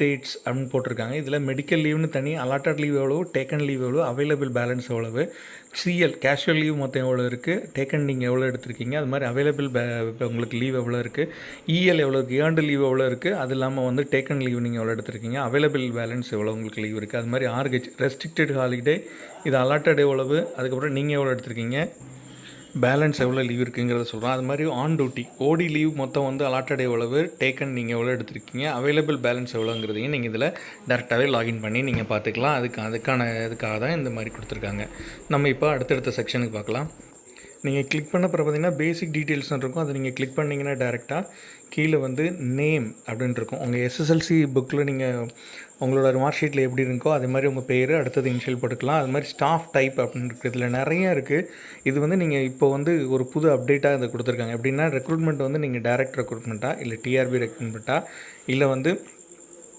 Dates அப்படின்னு போட்டிருக்காங்க. இதில் மெடிக்கல் லீவ்னு தனி, அலாட்டட் லீவ் எவ்வளவு, டேக்கன் லீவ் எவ்வளோ, அவைலபிள் பேலன்ஸ் எவ்வளவு, சிஎல் கேஷுவல் லீவ் மொத்தம் எவ்வளோ இருக்குது, டேக்கன் நீங்கள் எவ்வளோ எடுத்திருக்கீங்க, அது மாதிரி அவைலபிள் உங்களுக்கு லீவ் எவ்வளோ இருக்குது, இஎல் எவ்வளோ இருக்குது, ஏர்ன்டு லீவ் எவ்வளோ இருக்குது, அது இல்லாமல் வந்து டேக்கன் லீவ் நீங்கள் எவ்வளோ எடுத்திருக்கீங்க, அவைலபிள் பேலன்ஸ் எவ்வளோ உங்களுக்கு லீவ் இருக்குது, அது மாதிரி ஆர்ஹெச் ரெஸ்ட்ரிக்டட் ஹாலிடே, இது அலாட்டட் எவ்வளவு, அதுக்கப்புறம் நீங்கள் எவ்வளோ எடுத்திருக்கீங்க, பேலன்ஸ் எவ்வளோ லீவ் இருக்குங்கிறத சொல்கிறோம். அது மாதிரி ஆன் டியூட்டி ஓடி லீவ் மொத்தம் வந்து அலாட்டட் எவ்வளவு, டேக்கன் நீங்கள் எவ்வளோ எடுத்திருக்கீங்க, அவைலபிள் பேலன்ஸ் எவ்வளோங்கிறதையும் நீங்கள் இதில் டேரெக்டாகவே லாகின் பண்ணி நீங்கள் பார்த்துக்கலாம். அதுக்காக தான் இந்த மாதிரி கொடுத்துருக்காங்க. நம்ம இப்போ அடுத்தடுத்த செக்ஷனுக்கு பார்க்கலாம். நீங்கள் கிளிக் பண்ண அப்புறம் பார்த்தீங்கன்னா பேசிக் டீட்டெயில்ஸ்னு இருக்கும். அதை நீங்கள் கிளிக் பண்ணிங்கன்னா டேரெக்டாக கீழே வந்து நேம் அப்படின்னு இருக்கும். உங்கள் எஸ்எஸ்எல்சி புக்கில் நீங்கள் உங்களோட மார்க் ஷீட்டில் எப்படி இருக்கோ அதே மாதிரி உங்கள் பேர் அடுத்தது இனிஷியல் போட்டுக்கலாம். அது மாதிரி ஸ்டாஃப் டைப் அப்படின்னு இருக்குது. இதில் நிறைய இருக்குது. இது வந்து நீங்கள் இப்போ வந்து ஒரு புது அப்டேட்டாக இதை கொடுத்துருக்காங்க. எப்படின்னா ரெக்ரூட்மெண்ட் வந்து நீங்கள் டைரக்ட் ரெக்ரூட்மெண்ட்டாக இல்லை டிஆர்பி ரெக்ரூட்மெண்ட்டாக இல்லை வந்து